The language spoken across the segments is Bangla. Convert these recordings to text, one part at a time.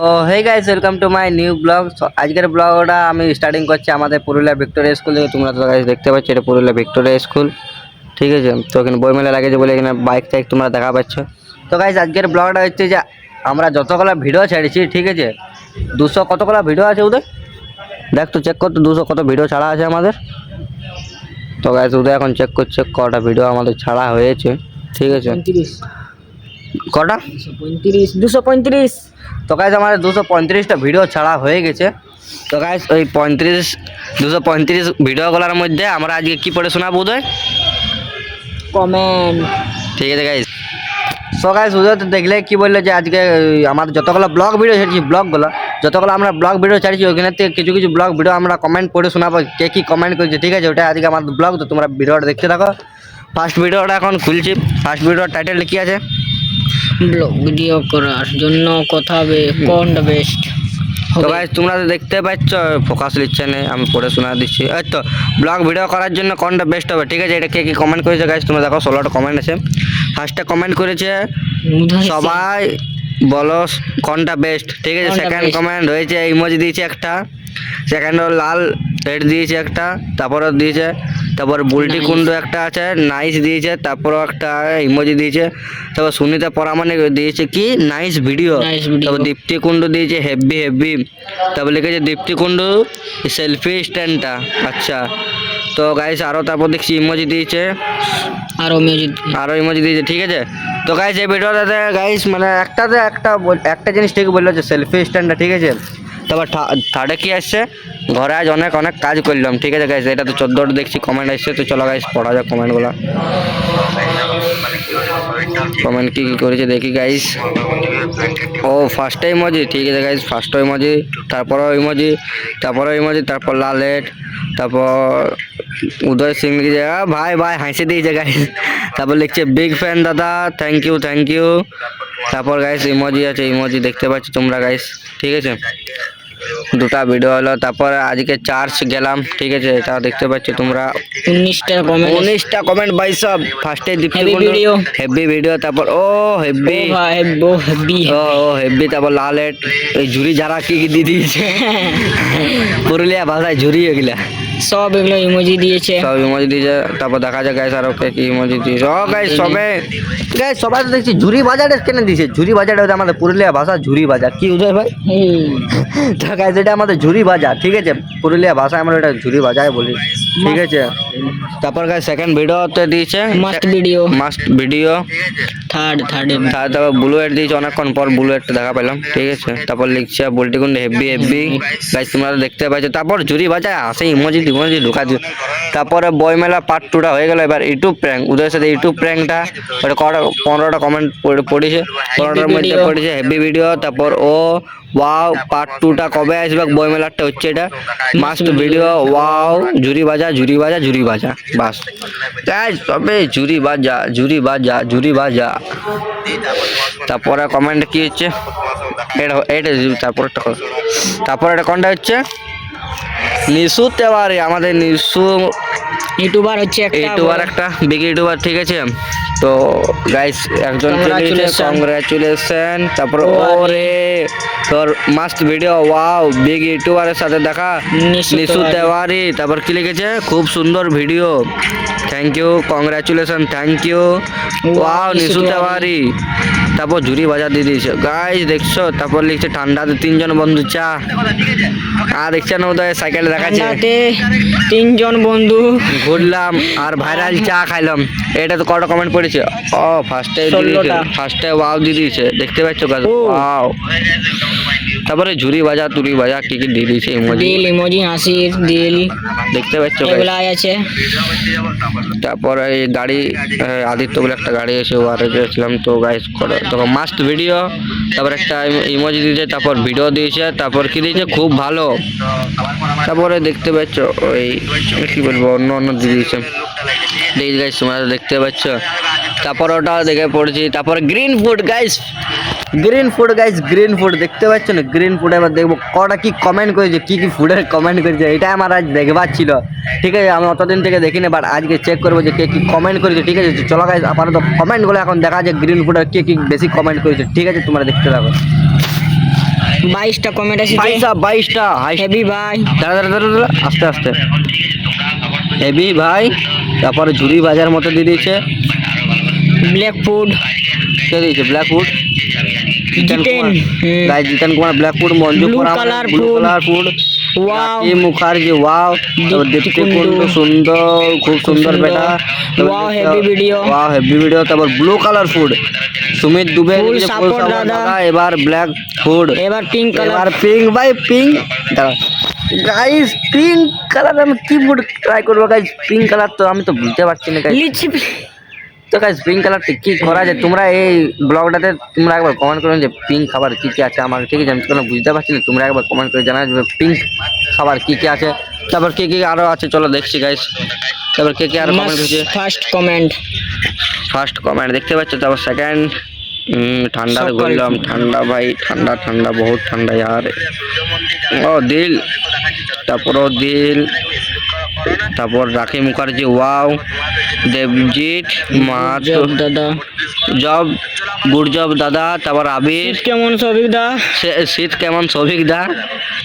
তো hey guys, welcome to my new blog. আজকের ব্লগটা আমি স্টার্টিং করছি আমাদের পুরুলিয়া ভিক্টোরিয়া স্কুল থেকে। তোমরা তো গাইস দেখতে পাচ্ছ, এটা পুরুলিয়া ভিক্টোরিয়া স্কুল, ঠিক আছে। তো এখানে বইমেলা লাগেছে বলে এখানে বাইক টাইক তোমরা দেখা পাচ্ছ। তো গাইস আজকের ব্লগটা হচ্ছে যে আমরা যতগুলো ভিডিও ছাড়ছি, ঠিক আছে, 200 কতগুলো ভিডিও আছে উদয়, দেখ তো চেক কর তো 200 কত ভিডিও ছাড়া আছে আমাদের। তো গাইস উদয় এখন চেক করছে কটা ভিডিও আমাদের ছাড়া হয়েছে, ঠিক আছে। কটা? 235। তো গাইস আমাদের 235টা ভিডিও ছাড়া হয়ে গেছে। তো গাইস ওই 235 ভিডিওগুলোর মধ্যে আমরা আজকে কি পড়ে শোনাবো উদয়? কমেন্ট। ঠিক আছে গাইস। সো গাইস উদয় তো দেখলে কি বললো যে আজকে আমাদের যতগুলো ব্লগ ভিডিও ছাড়ছি, যতগুলো আমরা ব্লগ ভিডিও ছাড়ছি ওখানে থেকে কিছু কিছু ব্লগ ভিডিও আমরা কমেন্ট পড়ে শোনাবো, কে কী কমেন্ট করেছে, ঠিক আছে। ওটা আজকে আমাদের ব্লগ, তো তোমরা ভিডিওটা দেখতে থাকো। ফার্স্ট ভিডিওটা এখন খুলছি। ফার্স্ট ভিডিওর টাইটেল কি আছে? ব্লগ ভিডিও করার জন্য কথা হবে কোনটা বেস্ট। তো গাইস তোমরা তো দেখতে পাচ্ছ ফোকাস নিচ্ছে না, আমি পড়ে শোনা দিচ্ছি। এই তো ব্লগ ভিডিও করার জন্য কোনটা বেস্ট হবে, ঠিক আছে। এটা কে কি কমেন্ট করেছে গাইস তোমরা দেখো, 16টা কমেন্ট আছে। ফার্স্টে কমেন্ট করেছে সবাই বলো কোনটা বেস্ট, ঠিক আছে। সেকেন্ড কমেন্ট হয়েছে ইমোজি দিয়েছে একটা, সেকেন্ড লাল হেড দিয়েছে একটা, তারপরও দিয়েছে, তারপর বুলটি কুন্ডু একটা আছে, নাইস দিয়েছে, তারপরও একটা ইমোজি দিয়েছে, তারপর সুনিতা পরামানিক দিয়েছে কি নাইস ভিডিও, তারপর দীপ্তি কুন্ডু দিয়েছে হেভি, তারপর লিখেছে দীপ্তি কুন্ডু সেলফি স্ট্যান্ডটা, আচ্ছা। তো গাইস আরও তারপর দেখছি ইমোজি দিয়েছে, আরও ইমোজি দিয়েছে, ঠিক আছে। তো গাইস এই ভিডিওটাতে গাইস মানে একটা জিনিস ঠিক বললো যে সেলফি স্ট্যান্ডটা, ঠিক আছে। তারপর থার্ডে কি আসছে, ঘরে আজ অনেক কাজ করলাম, ঠিক আছে গাইস। এটা তো 14টা দেখছি কমেন্ট আসছে। তো চলো গাইস পড়া যাক কমেন্টগুলো। কমেন্ট কি করেছে দেখি গাইস। ও ফার্স্ট ইমোজি, ঠিক আছে গাইস, ফার্স্ট ইমোজি, তারপরও ইমোজি, তারপর লালেট, তারপর উদয় সিং লিখেছে ভাই হাসি দিয়েছে গাইস। তারপর লিখছে বিগ ফ্যান দাদা, থ্যাংক ইউ। তারপর গাইস ইমোজি আছে, ইমোজি দেখতে পাচ্ছ তোমরা গাইস, ঠিক আছে। দুটা ভিডিও হলো। তারপর আজকে চার্চ গেলাম, ঠিক আছে, এটা দেখতে পাচ্ছ তোমরা। 19টা কমেন্ট ভাই সব। ফার্স্টে হেভি ভিডিও, তারপর হেভি, তারপর লালেট, এই ঝুরি যারা কি দিয়ে দিয়েছে পুরুলিয়া ভাষায় ঝুরি এগুলা সব এগুলো ইমোজি দিয়েছে, তারপর দেখা যায় গাইস আরো কি ইমোজি দিয়েছে। ও গাইস সবাই তো দেখছি ঝুরি বাজারে কেন দিয়েছে। ঝুরি বাজারটা হচ্ছে আমাদের পুরুলিয়া ভাষা ঝুরি বাজার, কি উদয় ভাই? তো গাইস এটা আমাদের ঝুরি বাজার, ঠিক আছে। পুরুলিয়া ভাষায় আমরা এটা ঝুরি বাজার বলি, ঠিক আছে। তারপর গাইস সেকেন্ড ভিডিওতে দিয়েছে মাস্ট ভিডিও। তারপর ব্লু হেড দিয়েছে, অনেকক্ষণ পর ব্লু হেডটা দেখা পেলাম, ঠিক আছে। তারপর লিখছে বুলটিকুন্ড হেভি গাইস তোমরা দেখতে পাচ্ছ। তারপর ঝুরি বাজায় আসে ইমোজি ঢুকা দিও। তারপরে বইমেলা পার্ট 2টা হয়ে গেল। এবার ইউটিউব প্র্যাঙ্ক, উদয়ের সাথে ইউটিউব প্র্যাঙ্কটা, ওটা 15টা কমেন্ট পড়েছে, 15টার মধ্যে পড়েছে হেভি ভিডিও। তারপর ওয়াও পার্ট 2টা কবে আসবে, বইমেলাটা হচ্ছে এটা মাস্ট ভিডিও। ওয়াও ঝুরি বাজা, বাস গাইস সবে ঝুরি বাজা। তারপরে কমেন্ট কি হচ্ছে, তারপর এটা কোনটা হচ্ছে নিশু তেওয়ারি, আমাদের নিশু ইউটিউবার হচ্ছে একটা বিগ ইউটিউবার, ঠিক আছে। তো গাইস একজন কংগ্রাচুলেশন। তারপর ওরে তোর মাস্ট ভিডিও, ওয়াও বিগ ইউটিউবারের সাথে দেখা নিশু তেওয়ারি। তারপর কি লিখেছে খুব সুন্দর video, thank you, congratulation, thank you, wow Nishu Tewari. তারপর ঝুরি বাজার দিয়ে দিয়েছে গাইস দেখছো। তারপর লিখছে ঠান্ডাতে 3জন বন্ধু চা, আর দেখছেন ওদের সাইকেলে দেখাচ্ছে 3জন বন্ধু ঘুরলাম আর ভাইরাল চা খাইলাম। এটা তো কটা কমেন্ট পড়েছে। ফার্স্টে ওয়াও দিয়ে দিয়েছে, দেখতে পাচ্ছ গাছ, ওয়াও। তারপরে ঝুরি বাজা তুরি বাজা কি দিয়ে দিয়েছে ইমোজি হাসির দিল, দেখতে পাচ্ছ এগুলো আছে। তারপরে এই গাড়ি আদিত্য বলে একটা গাড়ি এসে ওয়ারে গেছিলাম। তো গাইস তখন মাস্ট ভিডিও, তারপর একটা ইমোজি দিয়েছে, তারপর ভিডিও দিয়েছে, তারপর কি দিয়েছে খুব ভালো। তারপরে দেখতে পাচ্ছ ওই কি বলবো অন্য দিয়ে দিয়েছে, গাইস তোমরা দেখতে পাচ্ছ। তারপর ওটা দেখে পড়েছি। তারপর গ্রিন ফুড গাইস দেখতে পাচ্ছ না, গ্রিন ফুড। এবার দেখবো কটা কি কমেন্ট করেছে, কি ফুডের কমেন্ট করেছে, এটা আমার আজ দেখবার ছিল, ঠিক আছে। আমি অতদিন থেকে দেখিনি, বাট আজকে চেক করবো যে কে কি কমেন্ট করেছে, ঠিক আছে। চলো গাইস আপাতত কমেন্টগুলো এখন দেখা যায় গ্রিন ফুডের কে কি বেশি কমেন্ট করেছে, ঠিক আছে। তোমরা দেখতে থাকো। 22টা কমেন্ট আছে। পয়সা 22টা হাইস্ট। হেভি ভাই, দাঁড়া দাঁড়া দাঁড়া দাঁড়া, আস্তে আস্তে। হেভি ভাই, তারপরে ঝুড়ি বাজার মতো দিয়ে দিয়েছে। ব্ল্যাক ফুড, কে দিয়েছে? Black food, Jiten, guys Jiten Kumar black food, Manju Blue Paramanik color blue food, colour food, wow, Raki Mukherjee wow, Dipti Kundu সুন্দর, খুব সুন্দর বেটা, wow, heavy video, wow heavy video. তারপর blue colour food, Sumit Dubey Full লিখেছে, support full support দাদা। দাদা। এবার ব্ল্যাক ফুড, এবার পিঙ্ক এবার কালার, পিঙ্ক ভাই পিঙ্ক। গাইস পিঙ্ক কালার আমি কি ফুড ট্রাই করবো গাইস? পিঙ্ক কালার তো আমি তো বুঝতে পারছি না গাইস। লিচি, তো গাইস পিঙ্ক কালারটা কি করা যায়? তোমরা এই ব্লগটাতে তোমরা একবার কমেন্ট করুন যে পিঙ্ক খাবার কি কি আছে আমার, ঠিক আছে? আমি তো কোনো বুঝতে পারছি না, তোমরা একবার কমেন্ট করে জানাও যে পিঙ্ক খাবার কি কি আছে। তারপর কে কে আরো আছে চলো দেখছি গাইস। তারপর কে কে আরো কমেন্ট করেছে? ফার্স্ট কমেন্ট, ফার্স্ট কমেন্ট দেখতে পাচ্ছ। তারপর সেকেন্ড, ঠান্ডা সকাল। বললাম, ঠান্ডা ভাই, ঠান্ডা ঠান্ডা বহুত ঠান্ডা यार। ও দিল, তারপরও দিল, তারপর রাখি মুখার্জি ওয়াও, দেবজিৎ মাত জব দাদা, জব, গুড জব দাদা। তারপর আবির, কেমন সবিক দা, শীত কেমন সৌভিক দা।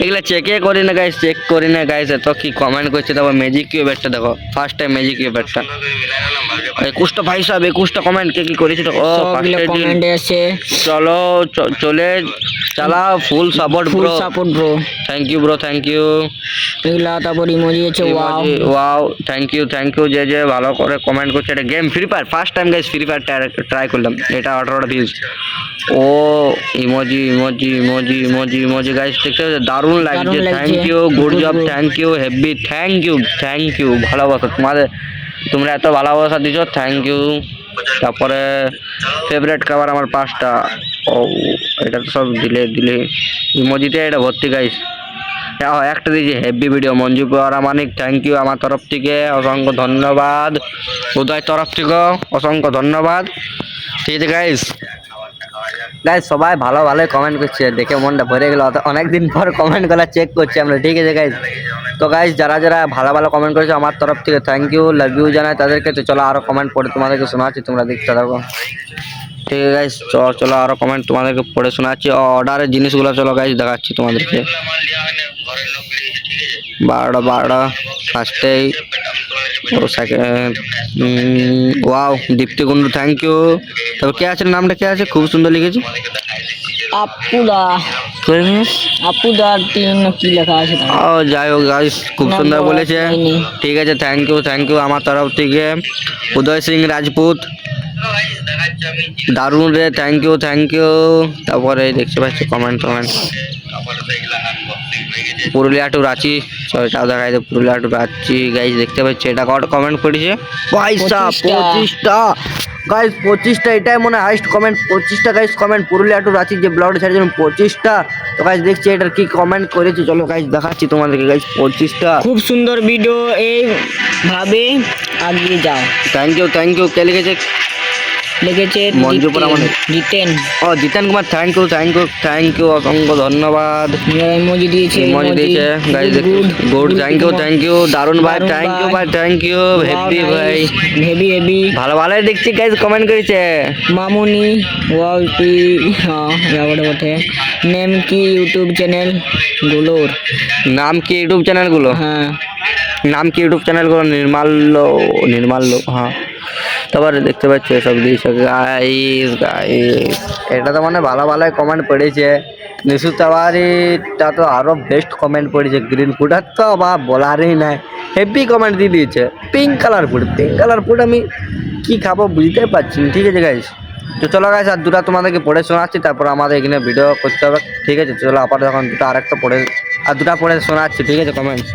এগুলা চেকে করি না গাইস, চেক করি না গাইস, এত কি কমেন্ট করছে। তারপর ম্যাজিক কিউব একটা দেখো, ফার্স্ট টাইম ম্যাজিক কিউব একটা 21টা ভাই সাহেব, 21টা কমেন্ট কে কি করেছিল। ও সবগুলো ফার্স্ট কমেন্টে আছে, চলো চলে চালা, full support full bro, support bro. Thank you bro, thank you. এগুলা তারপর ইমোজি আছে, ওয়াও, ওয়াও থ্যাংক ইউ যে যে ভালো করে কমেন্ট করছে। এটা game free fire, first time guys free fire try করলাম, এটা 18টা ভিউজ। ও emoji emoji emoji emoji emoji guys দেখতে পাচ্ছ, দারুণ লাগছে। দারুণ লাগছে। Thank you, good Good job, bro. Thank you heavy, thank you ভালোবাসা তোমাদের, তোমরা এত ভালোবাসা দিছো, থ্যাংক ইউ। তারপরে ফেভারিট খাবার আমার 5টা। ও এটা তো সব দিলে দিলে ইমোজিতে এটা ভর্তি গাইস। একটা দিয়েছি heavy video, Manju Paramanik, thank you আমার তরফ থেকে, অসংখ্য ধন্যবাদ। উদয় তরফ থেকেও অসংখ্য ধন্যবাদ। ঠিক আছে গাইস, সবাই ভালো ভালোই কমেন্ট করছে, দেখে মনটা ভরে গেল। অনেকদিন পর কমেন্ট গুলা চেক করছি আমরা, ঠিক আছে গাইস? তো গাইস যারা যারা ভালো ভালো কমেন্ট করেছে আমার তরফ থেকে থ্যাংক ইউ, লাভ ইউ জানাই তাদেরকে। তো চলো আরো কমেন্ট পড়ে তোমাদেরকে শোনাচ্ছি, তোমরা দেখতে থাকো, ঠিক আছে গাইস? চলো আরো কমেন্ট তোমাদেরকে পড়ে শোনাচ্ছি। অর্ডারের জিনিসগুলো চলো গাইস দেখাচ্ছি তোমাদেরকে। 12টা ফার্স্টেই। ও second, wow Dipti Kundu, thank you. তারপর কে আছে, নামটা কে আছে, খুব সুন্দর লিখেছে, আপুদা, আপুদা 3 কি লেখা আছে তা? ও যাই হোক গাইস খুব নাম সুন্দর দেওয়া বলেছে, হয়নি। ঠিক আছে থ্যাংক ইউ আমার তরফ থেকে। উদয় সিং রাজপুত, দারুণ রে, থ্যাংক ইউ। তারপরে দেখতে পাচ্ছি কমেন্ট পুরুলিয়া টু রাঁচি, এটাও দেখা যায় পুরুলিয়া টু রাঁচি গাইস দেখতে পাচ্ছি। এটা কত কমেন্ট করেছে পয়সা? 25টা গাইস, 25টা, এটাই মনে হয় হাইস্ট কমেন্ট। 25টা guys comment Purulia to Ranchi যে ব্লগটা ছেড়েছিলাম, 25টা। তো গাইস দেখছি এটার কি কমেন্ট করেছে, চলো গাইস দেখাচ্ছি তোমাদেরকে গাইস। 25টা, খুব সুন্দর ভিডিও, এইভাবে আগিয়ে যাও। Thank you. কে লিখেছে? লিখেছে মঞ্জু পরামানিক। জিতেন, ও জিতেন কুমার, থ্যাংক ইউ অসংখ্য ধন্যবাদ। ইমোজি দিয়েছে, ইমোজি দিয়েছে গাইস, গুড, থ্যাংক ইউ দারুণ ভাই, থ্যাংক ইউ হেভি ভাই, হেভি ভালো ভালোই দেখছি গাইস কমেন্ট করেছে। মামুনি, ওয়াও পি, হ্যাঁ যাবড়ে বটে। নেম কি ইউটিউব চ্যানেল গুলোর? নাম কি ইউটিউব চ্যানেলগুলো? হ্যাঁ, নাম কি ইউটিউব চ্যানেলগুলো? নির্মাল্য, হ্যাঁ। তারপরে দেখতে পাচ্ছ সব দিয়েছে গাইস। এটা তো মানে ভালো ভালোই কমেন্ট পড়েছে। নিশু তাওয়ারিটা তো আরো বেস্ট কমেন্ট পড়েছে। গ্রিন ফুডার তো বা বলারই নাই, হেভি কমেন্ট দিয়ে দিয়েছে। পিঙ্ক কালার ফুড আমি কি খাবো বুঝতে পারছি না, ঠিক আছে গাইস? তো চলো গাইস আর দুটা তোমাদেরকে পড়ে শোনাচ্ছি, তারপর আমাদের এখানে ভিডিও করতে হবে, ঠিক আছে? চলো আপাতত এখন আরেকটা পড়ে পড়ে শোনাচ্ছি, ঠিক আছে? কমেন্ট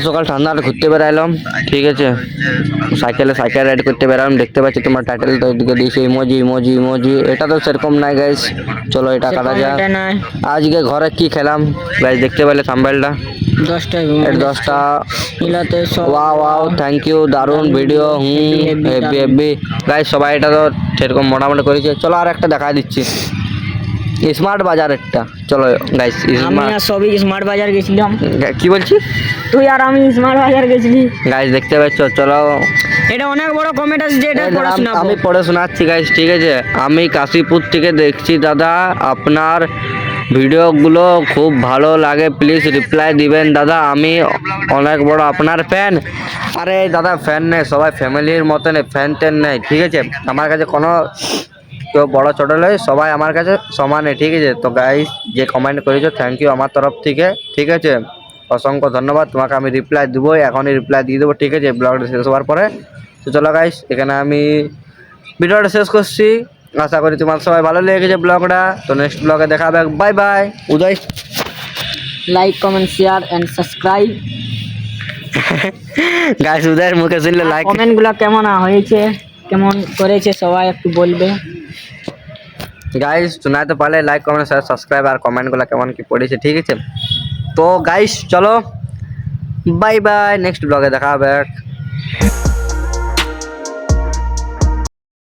সকাল ঠান্ডাটা ঘুরতে বেড়াইলাম, ঠিক আছে? সাইকেল রাইড করতে বেড়ালাম, দেখতে পাচ্ছি তোমার টাইটেল তো এদিকে দিয়েছে ইমোজি। এটা তো সেরকম নাই গাইস, চলো এটা কাটা যাক। আজকে ঘরে কি খেলাম গাইস দেখতে পেলে থাম্বনেলটা, 10টা। ওয়াও থ্যাংক ইউ, দারুণ ভিডিও, হেভি গাইস। সবাই এটা তো সেরকম মোটামুটি করেছে। চলো আর একটা দেখা দিচ্ছি, স্মার্ট বাজার একটা, চলো গাইস। আমি আর সবই স্মার্ট বাজার গেছিলাম। কি বলছি? তুই আর আমি স্মার্ট বাজার গেছিলি গাইস দেখতে পাচ্ছ, চলো এটা অনেক বড় কমেন্ট আছে, যেটা পড়ে শোনাবো। আমি পড়ে শোনাচ্ছি গাইস, ঠিক আছে? আমি কাশীপুর থেকে দেখছি দাদা, আপনার ভিডিওগুলো খুব ভালো লাগে, প্লিজ রিপ্লাই দিবেন দাদা, আমি অনেক বড় আপনার ফ্যান। আরে দাদা ফ্যান নেই, সবাই ফ্যামিলির মতন ফ্যান ট্যান নেই, ঠিক আছে? আমার কাছে কোনো কেউ বড় ছোটো নয়, সবাই আমার কাছে সমানে, ঠিক আছে? তো গাইস যে কমেন্ট করেছো থ্যাংক ইউ আমার তরফ থেকে, ঠিক আছে? অসংখ্য ধন্যবাদ, তোমাকে আমি রিপ্লাই দেবো, এখনই রিপ্লাই দিয়ে দেবো, ঠিক আছে? ব্লগটা শেষ হওয়ার পরে। তো চলো গাইস এখানে আমি ভিডিওটা শেষ করছি, আশা করি তোমার সবাই ভালো লেগেছে ব্লগটা। তো নেক্সট ব্লগে দেখা হবে, bye bye. Uday like comment share and subscribe. Guys উদয়ের মুখে শুনলে লাইক কমেন্টগুলো কেমন হয়েছে, কেমন করেছে সবাই একটু বলবে। গাইস শোনাতে পারলে লাইক কমেন্ট শেয়ার সাবস্ক্রাইব, আর কমেন্টগুলো কেমন কি পড়েছে, ঠিক আছে? তো গাইস চলো বাই বাই, নেক্সট ব্লগে দেখা হবে।